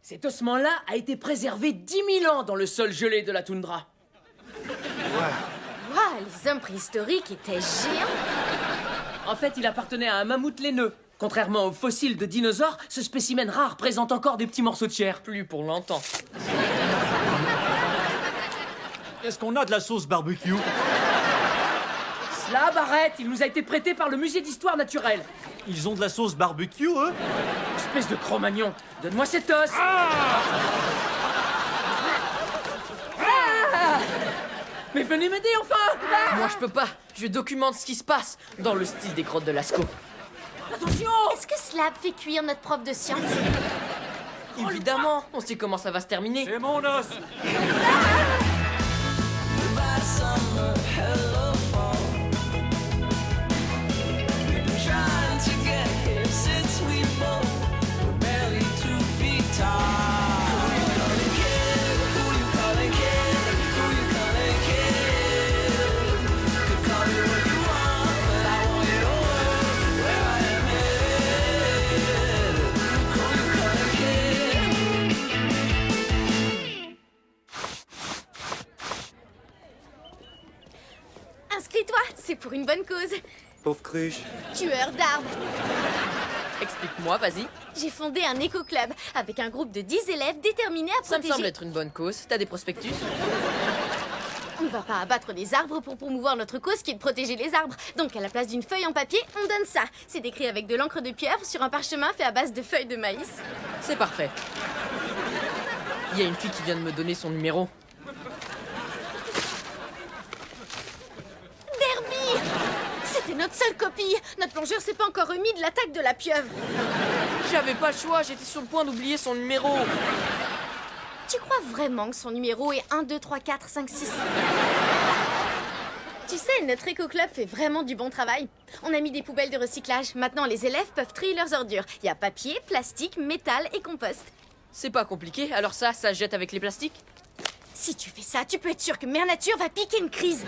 Cet ossement-là a été préservé 10 000 ans dans le sol gelé de la toundra. Waouh, les hommes préhistoriques étaient géants. En fait, il appartenait à un mammouth laineux. Contrairement aux fossiles de dinosaures, ce spécimen rare présente encore des petits morceaux de chair. Plus pour longtemps. Est-ce qu'on a de la sauce barbecue? Slab, arrête! Il nous a été prêté par le musée d'histoire naturelle. Ils ont de la sauce barbecue, eux? Espèce de Cro-Magnon, donne-moi cet os! Ah! Mais venez m'aider, enfin! Ah! Moi, je peux pas. Je documente ce qui se passe dans le style des crottes de Lascaux. Attention! Est-ce que Slab fait cuire notre prof de sciences? Évidemment, on sait comment ça va se terminer. C'est mon os! Inscris-toi, c'est pour une bonne cause. Pauvre cruche. Tueur d'arbres. Explique-moi, vas-y. J'ai fondé un éco-club avec un groupe de 10 élèves déterminés à Ça me protéger... semble être une bonne cause. T'as des prospectus? On ne va pas abattre des arbres pour promouvoir notre cause qui est de protéger les arbres. Donc à la place d'une feuille en papier, on donne ça. C'est écrit avec de l'encre de pieuvre sur un parchemin fait à base de feuilles de maïs. C'est parfait. Il y a une fille qui vient de me donner son numéro. Derby! C'était notre seule copie. Notre plongeur s'est pas encore remis de l'attaque de la pieuvre. J'avais pas le choix, j'étais sur le point d'oublier son numéro. Tu crois vraiment que son numéro est 1, 2, 3, 4, 5, 6? Tu sais, notre éco-club fait vraiment du bon travail. On a mis des poubelles de recyclage. Maintenant, les élèves peuvent trier leurs ordures. Il y a papier, plastique, métal et compost. C'est pas compliqué, alors ça se jette avec les plastiques? Si tu fais ça, tu peux être sûr que Mère Nature va piquer une crise.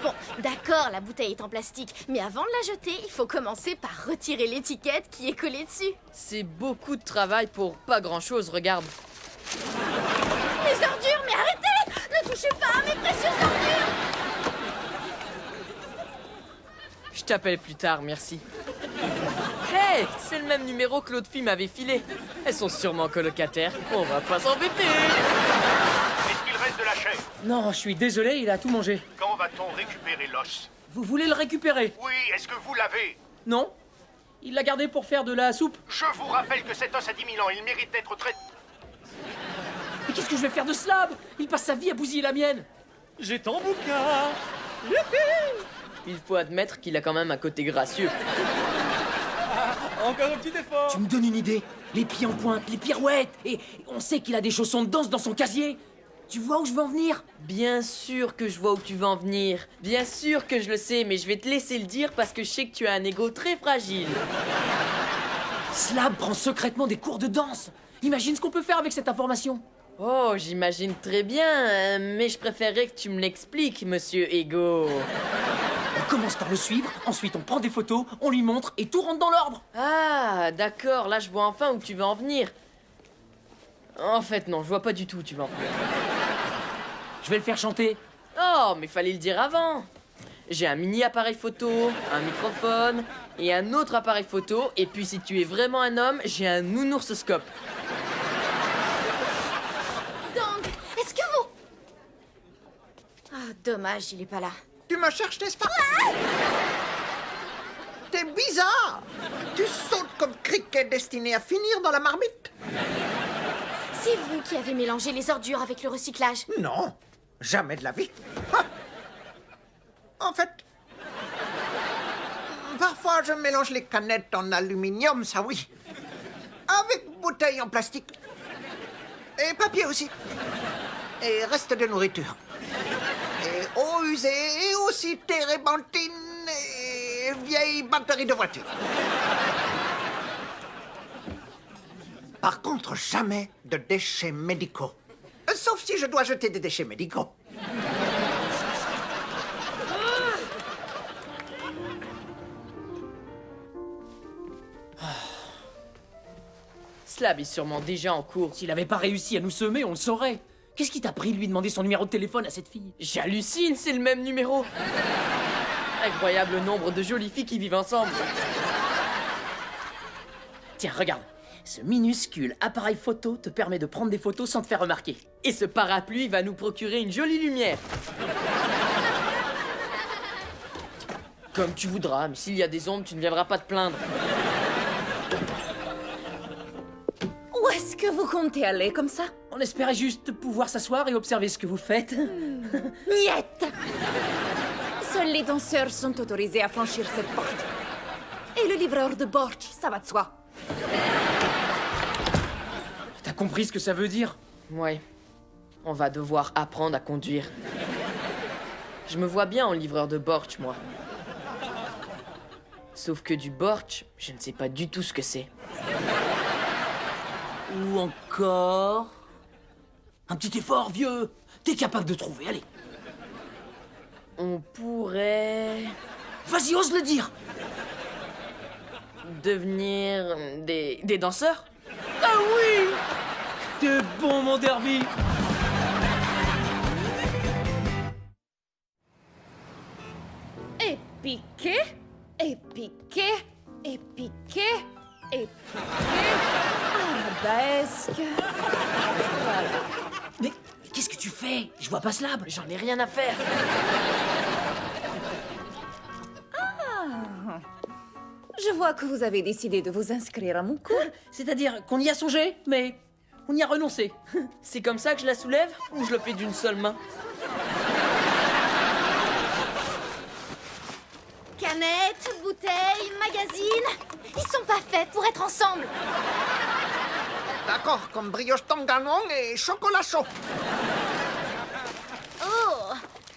Bon, d'accord, la bouteille est en plastique, mais avant de la jeter, il faut commencer par retirer l'étiquette qui est collée dessus. C'est beaucoup de travail pour pas grand-chose, regarde. Les ordures, mais arrêtez! Ne touchez pas à mes précieuses ordures! Je t'appelle plus tard, merci. Hey, c'est le même numéro que l'autre fille m'avait filé. Elles sont sûrement colocataires, on va pas s'embêter. Est-ce qu'il reste de la chair? Non, je suis désolé, il a tout mangé. Quand va-t-on récupérer l'os? Vous voulez le récupérer? Oui, est-ce que vous l'avez? Non? Il l'a gardé pour faire de la soupe. Je vous rappelle que cet os a 10 000 ans, il mérite d'être traité. Mais qu'est-ce que je vais faire de Slab? Il passe sa vie à bousiller la mienne. J'ai ton bouquin! Il faut admettre qu'il a quand même un côté gracieux. Encore un petit effort! Tu me donnes une idée? Les pieds en pointe, les pirouettes, et on sait qu'il a des chaussons de danse dans son casier. Tu vois où je veux en venir? Bien sûr que je vois où tu veux en venir. Bien sûr que je le sais, mais je vais te laisser le dire parce que je sais que tu as un ego très fragile. Slab prend secrètement des cours de danse. Imagine ce qu'on peut faire avec cette information. Oh, j'imagine très bien, mais je préférerais que tu me l'expliques, monsieur Ego. On commence par le suivre, ensuite on prend des photos, on lui montre et tout rentre dans l'ordre. Ah, d'accord, là je vois enfin où tu veux en venir. En fait, non, je vois pas du tout où tu veux en venir. Je vais le faire chanter. Oh, mais fallait le dire avant. J'ai un mini appareil photo, un microphone et un autre appareil photo. Et puis si tu es vraiment un homme, j'ai un nounoursoscope. Donc, est-ce que vous... Ah, dommage, il est pas là. Tu me cherches, n'est-ce pas? T'es bizarre. Tu sautes comme criquet destiné à finir dans la marmite. C'est vous qui avez mélangé les ordures avec le recyclage. Non, jamais de la vie. Ah. En fait, parfois je mélange les canettes en aluminium, ça oui. Avec bouteilles en plastique. Et papier aussi. Et reste de nourriture. Et eau usée, et aussi térébenthine, et vieilles batteries de voiture. Par contre, jamais de déchets médicaux. Sauf si je dois jeter des déchets médicaux. Slab est sûrement déjà en cours. S'il avait pas réussi à nous semer, on le saurait. Qu'est-ce qui t'a pris de lui demander son numéro de téléphone à cette fille? J'hallucine, c'est le même numéro. Incroyable nombre de jolies filles qui vivent ensemble. Tiens, regarde. Ce minuscule appareil photo te permet de prendre des photos sans te faire remarquer. Et ce parapluie va nous procurer une jolie lumière. Comme tu voudras, mais s'il y a des ombres, tu ne viendras pas te plaindre. Où est-ce que vous comptez aller comme ça? On espérait juste pouvoir s'asseoir et observer ce que vous faites. Niet! Seuls les danseurs sont autorisés à franchir cette porte. Et le livreur de bortsch, ça va de soi. T'as compris ce que ça veut dire? Ouais. On va devoir apprendre à conduire. Je me vois bien en livreur de bortsch, moi. Sauf que du bortsch, je ne sais pas du tout ce que c'est. Ou encore... Un petit effort, vieux. T'es capable de trouver, allez. On pourrait... Vas-y, ose le dire. devenir des danseurs? Ah oui! T'es bon, mon Derby. Et piqué, et piqué, et piqué, et piqué. Arabesque. Mais qu'est-ce que tu fais? Je vois pas Slab. J'en ai rien à faire. Je vois que vous avez décidé de vous inscrire à mon cours. C'est-à-dire qu'on y a songé, mais on y a renoncé. C'est comme ça que je la soulève ou je le fais d'une seule main? Canettes, bouteilles, magazines, ils sont pas faits pour être ensemble. D'accord, comme brioche tanganon et chocolat chaud. Oh,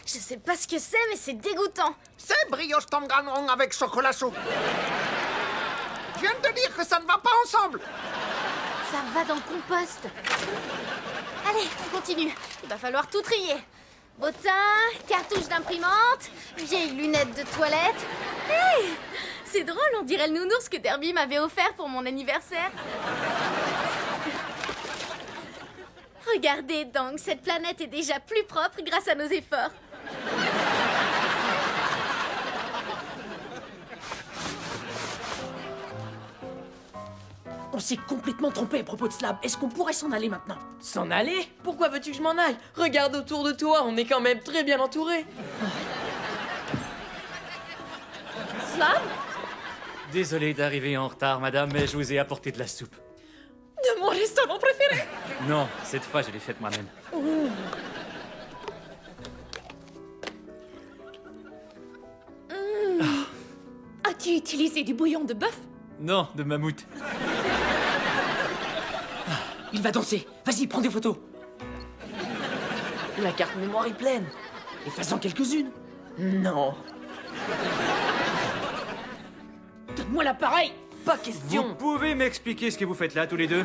je sais pas ce que c'est, mais c'est dégoûtant. C'est brioche tanganon avec chocolat chaud. Je viens de dire que ça ne va pas ensemble. Ça va dans le compost. Allez, on continue. Il va falloir tout trier. Bottin, cartouche d'imprimante, vieilles lunettes de toilette. Hé, c'est drôle, on dirait le nounours que Derby m'avait offert pour mon anniversaire. Regardez donc, cette planète est déjà plus propre grâce à nos efforts. On s'est complètement trompé à propos de Slab. Est-ce qu'on pourrait s'en aller maintenant? S'en aller? Pourquoi veux-tu que je m'en aille? Regarde autour de toi, on est quand même très bien entourés. Slab, Désolé d'arriver en retard, madame, mais je vous ai apporté de la soupe. de mon restaurant préféré. Non, cette fois, je l'ai faite moi-même. As-tu utilisé du bouillon de bœuf? Non, de mammouth. Il va danser. Vas-y, prends des photos. La carte mémoire est pleine. Et fais-en quelques-unes. Non, Donne-moi l'appareil. pas Vous question. pouvez m'expliquer ce que vous faites là, tous les deux?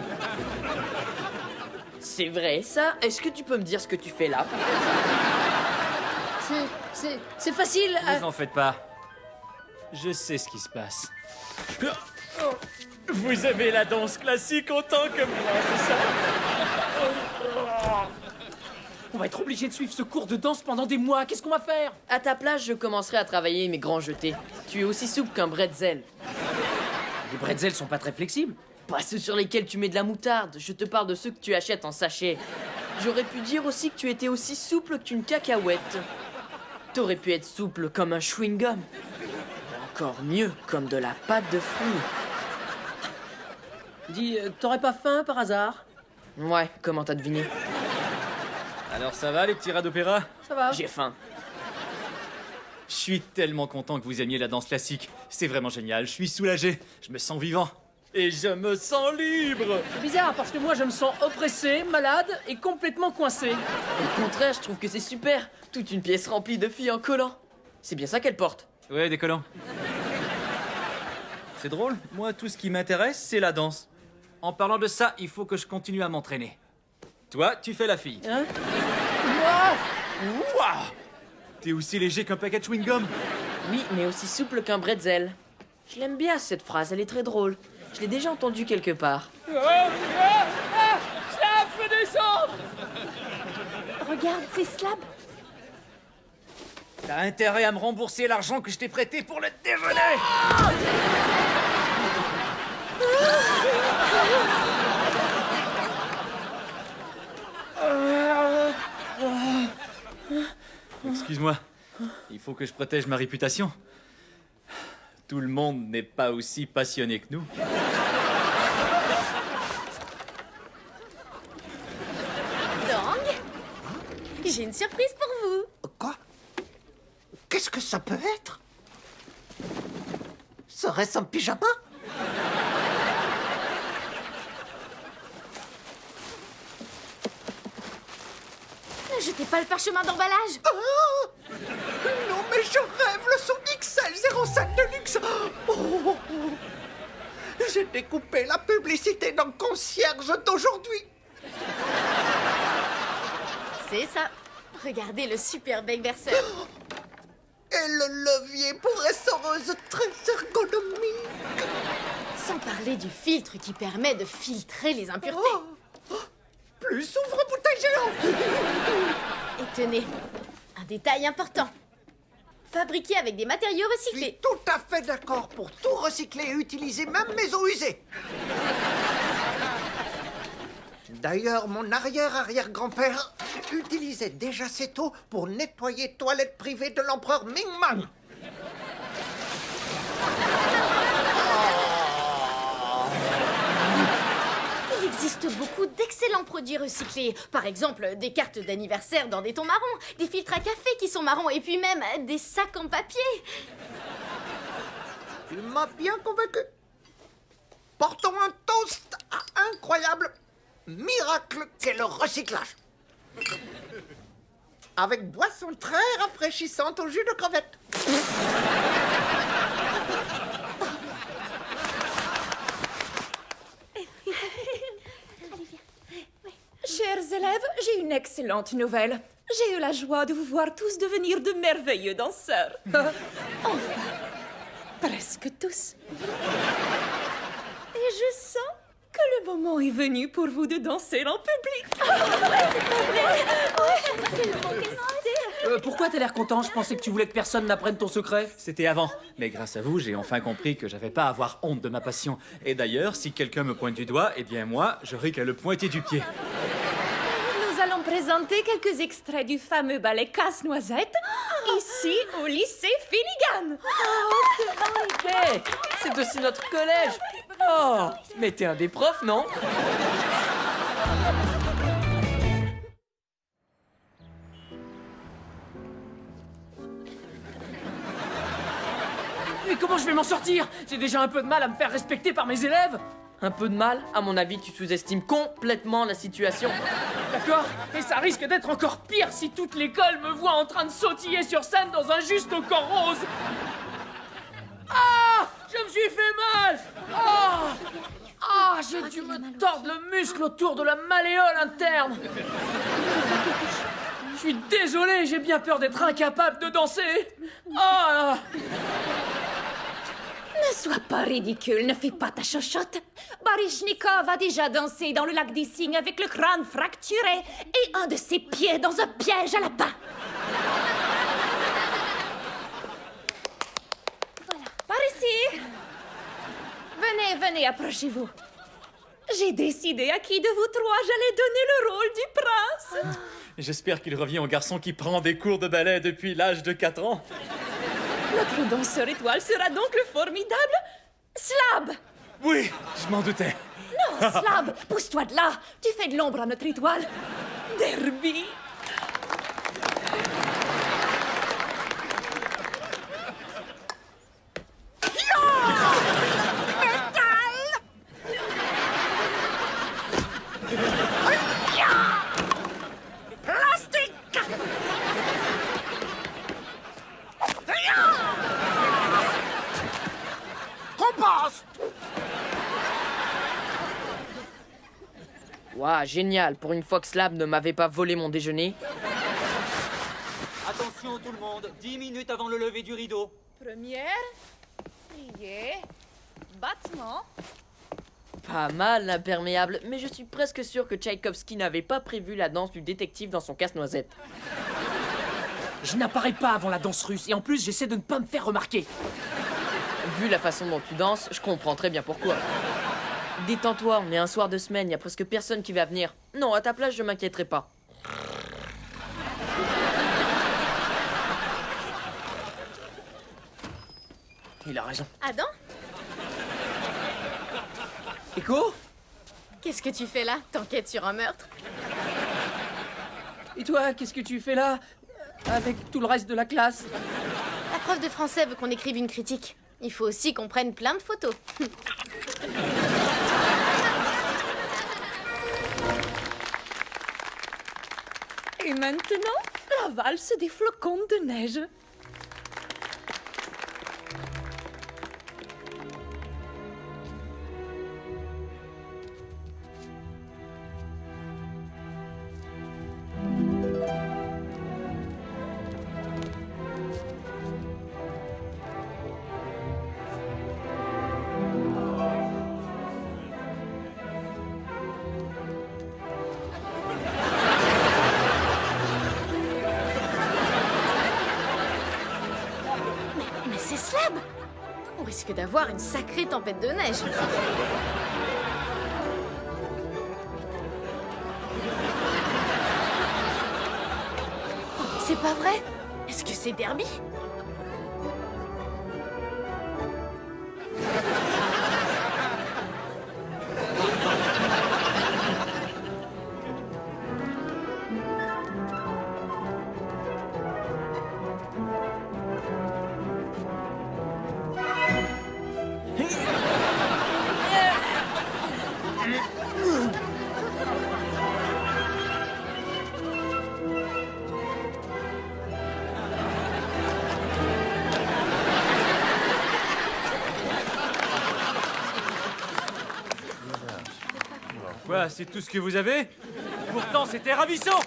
C'est vrai, ça? Est-ce que tu peux me dire ce que tu fais là? C'est facile. Vous en faites pas. Je sais ce qui se passe. Vous aimez la danse classique autant que moi, c'est ça? On va être obligé de suivre ce cours de danse pendant des mois. Qu'est-ce qu'on va faire? À ta place, je commencerai à travailler mes grands jetés. Tu es aussi souple qu'un bretzel. Les bretzels sont pas très flexibles. Pas ceux sur lesquels tu mets de la moutarde, je te parle de ceux que tu achètes en sachet. J'aurais pu dire aussi que tu étais aussi souple qu'une cacahuète. T'aurais pu être souple comme un chewing-gum. Encore mieux, comme de la pâte de fruits. Dis, t'aurais pas faim par hasard? Ouais, comment t'as deviné? Alors ça va, les petits rats d'opéra? Ça va. J'ai faim. Je suis tellement content que vous aimiez la danse classique. C'est vraiment génial, je suis soulagé. Je me sens vivant. Et je me sens libre. C'est bizarre parce que moi je me sens oppressé, malade et complètement coincé. Au contraire, je trouve que c'est super. Toute une pièce remplie de filles en collant. C'est bien ça qu'elle porte. Ouais, des collants. C'est drôle, moi tout ce qui m'intéresse, c'est la danse. En parlant de ça, il faut que je continue à m'entraîner. Toi, tu fais la fille. Hein? Waouh! T'es aussi léger qu'un paquet de chewing-gum. Oui, mais aussi souple qu'un bretzel. Je l'aime bien cette phrase, elle est très drôle. Je l'ai déjà entendu quelque part. Slab, peux descendre! Regarde, c'est Slab. T'as intérêt à me rembourser l'argent que je t'ai prêté pour le déjeuner! Excuse-moi, il faut que je protège ma réputation. Tout le monde n'est pas aussi passionné que nous. Dang, j'ai une surprise pour vous. Quoi? Qu'est-ce que ça peut être? Serait-ce un pyjama? Ne jetez pas le parchemin d'emballage. Ah! Non, mais je rêve, le son XL05 de luxe. Oh! J'ai découpé la publicité d'un concierge d'aujourd'hui. C'est ça. Regardez le super bec verseur. Et le levier pour essoreuse très ergonomique. Sans parler du filtre qui permet de filtrer les impuretés. Plus ouvre-bouteille géant. Et tenez, un détail important. Fabriqué avec des matériaux Je suis recyclés. tout à fait d'accord pour tout recycler et utiliser, même mes eaux usées. D'ailleurs, mon arrière-arrière-grand-père utilisait déjà cette eau pour nettoyer toilettes privées de l'empereur Ming-Man. Il existe beaucoup d'excellents produits recyclés. Par exemple, des cartes d'anniversaire dans des tons marrons, des filtres à café qui sont marrons et puis même des sacs en papier. Tu m'as bien convaincu. Portons un toast à incroyable miracle qu'est le recyclage. Avec boisson très rafraîchissante au jus de crevette. Chers élèves, j'ai une excellente nouvelle. J'ai eu la joie de vous voir tous devenir de merveilleux danseurs. Enfin, presque tous. Et je sens que le moment est venu pour vous de danser en public. Pourquoi t'as l'air content? Je pensais que tu voulais que personne n'apprenne ton secret. C'était avant, mais grâce à vous, j'ai enfin compris que j'avais pas à avoir honte de ma passion. Et d'ailleurs, si quelqu'un me pointe du doigt, eh bien moi, j'aurai qu'à le pointer du pied. Nous allons présenter quelques extraits du fameux ballet Casse-Noisette, ici au lycée Finnegan. Hé, c'est aussi notre collège. Oh, mais t'es un des profs, non? Mais comment je vais m'en sortir? J'ai déjà un peu de mal à me faire respecter par mes élèves. Un peu de mal? À mon avis, tu sous-estimes complètement la situation. D'accord? Et ça risque d'être encore pire si toute l'école me voit en train de sautiller sur scène dans un juste au corps rose. Ah! Je me suis fait mal! Ah! Ah! J'ai dû me tordre le muscle autour de la malléole interne. Je suis désolé, j'ai bien peur d'être incapable de danser. Ah! Ne sois pas ridicule, ne fais pas ta chochotte. Baryshnikov a déjà dansé dans le lac des Cygnes avec le crâne fracturé et un de ses pieds dans un piège à lapin. Voilà, par ici. Venez, approchez-vous. J'ai décidé à qui de vous trois j'allais donner le rôle du prince. J'espère qu'il revient au garçon qui prend des cours de ballet depuis l'âge de 4 ans. Notre danseur étoile sera donc le formidable Slab. Oui, je m'en doutais. Non, Slab, pousse-toi de là. Tu fais de l'ombre à notre étoile. Derby. Waouh, génial. Pour une fois que Slab ne m'avait pas volé mon déjeuner. Attention tout le monde, 10 minutes avant le lever du rideau. Première, plié, battement, Pas mal, l'imperméable, mais je suis presque sûr que Tchaïkovski n'avait pas prévu la danse du détective dans son casse-noisette. Je n'apparais pas avant la danse russe, et en plus, j'essaie de ne pas me faire remarquer. Vu la façon dont tu danses, je comprends très bien pourquoi. Détends-toi, on est un soir de semaine, y a presque personne qui va venir. Non, à ta place, je m'inquiéterai pas. Il a raison. Adam, Echo? qu'est-ce que tu fais là? T'enquêtes sur un meurtre? Et toi, qu'est-ce que tu fais là? Avec tout le reste de la classe? La prof de français veut qu'on écrive une critique. Il faut aussi qu'on prenne plein de photos. Et maintenant, la valse des flocons de neige. Mais c'est Slab! On risque d'avoir une sacrée tempête de neige. Oh, c'est pas vrai? Est-ce que c'est Derby? Quoi, c'est tout ce que vous avez? Pourtant, c'était ravissant!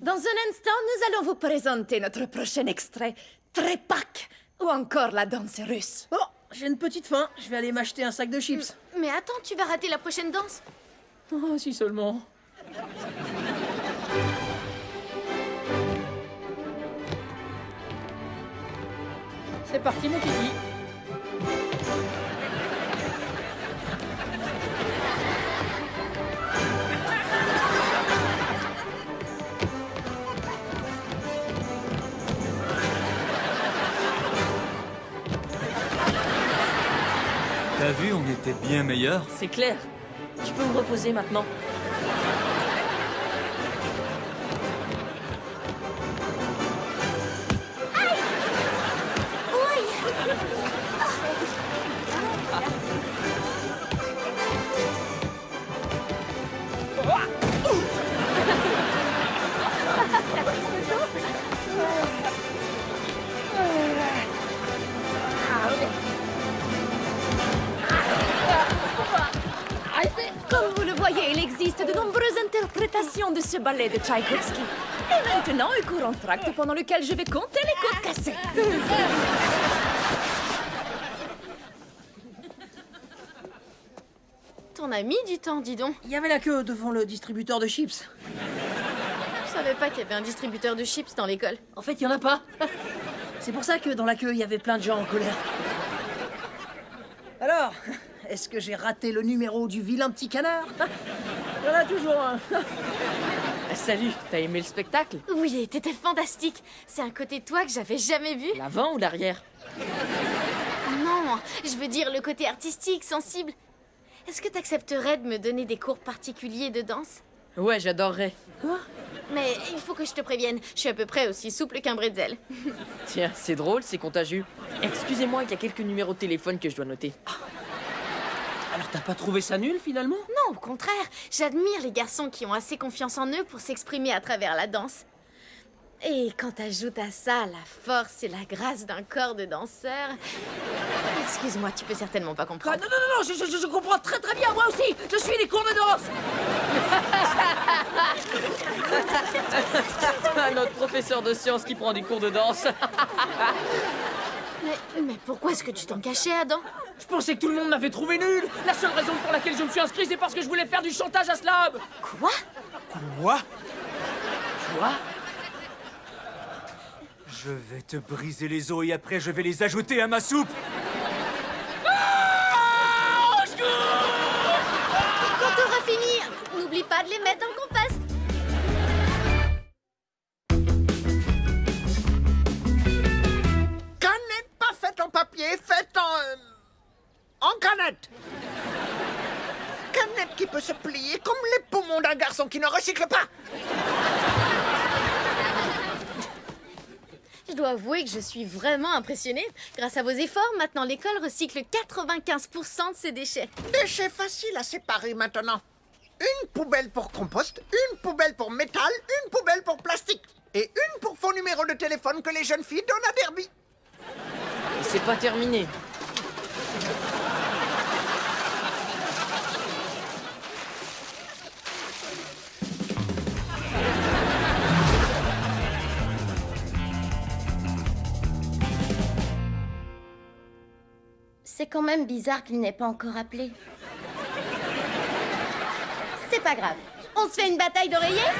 Dans un instant, nous allons vous présenter notre prochain extrait, Trepak, ou encore la danse russe. Oh, j'ai une petite faim. Je vais aller m'acheter un sac de chips. Mais attends, tu vas rater la prochaine danse. Oh, si seulement. C'est parti, mon kiki. T'as vu, on était bien meilleurs. C'est clair. Tu peux me reposer maintenant. Comme vous le voyez, il existe de nombreuses interprétations de ce ballet de Tchaïkovski. Et maintenant, un court entracte pendant lequel je vais compter les côtes cassées. T'en as mis du temps, dis donc. Il y avait la queue devant le distributeur de chips. Je savais pas qu'il y avait un distributeur de chips dans l'école. En fait, il y en a pas. C'est pour ça que dans la queue, il y avait plein de gens en colère. Alors, est-ce que j'ai raté le numéro du vilain petit canard? Il y en a toujours un. Salut, t'as aimé le spectacle? Oui, t'étais fantastique. C'est un côté de toi que j'avais jamais vu. L'avant ou l'arrière? Non, je veux dire le côté artistique, sensible. Est-ce que t'accepterais de me donner des cours particuliers de danse? Ouais, j'adorerais. Mais il faut que je te prévienne, je suis à peu près aussi souple qu'un bretzel. Tiens, c'est drôle, c'est contagieux. Excusez-moi, il y a quelques numéros de téléphone que je dois noter. Alors t'as pas trouvé ça nul finalement? Non, au contraire, j'admire les garçons qui ont assez confiance en eux pour s'exprimer à travers la danse. Et quand t'ajoutes à ça la force et la grâce d'un corps de danseur... Excuse-moi, tu peux certainement pas Ah, comprendre. non, je comprends très très bien, moi aussi. Je suis les cours de danse. Ah, notre professeur de sciences qui prend des cours de danse. Mais pourquoi est-ce que tu t'en cachais, Adam? Je pensais que tout le monde m'avait trouvé nul. La seule raison pour laquelle je me suis inscrit, c'est parce que je voulais faire du chantage à Slab. Quoi? Quoi? Quoi? Je vais te briser les os et après je vais les ajouter à ma soupe. Quand t'auras fini, n'oublie pas de les mettre dans le compost. Canette pas faite en papier, faite en canette. Canette qui peut se plier comme les poumons d'un garçon qui ne recycle pas. Je dois avouer que je suis vraiment impressionnée. Grâce à vos efforts, maintenant l'école recycle 95% de ses déchets. Déchets faciles à séparer maintenant. Une poubelle pour compost, une poubelle pour métal, une poubelle pour plastique. Et une pour faux numéro de téléphone que les jeunes filles donnent à Derby. Et c'est pas terminé. C'est quand même bizarre qu'il n'ait pas encore appelé. C'est pas grave. On se fait une bataille d'oreillers?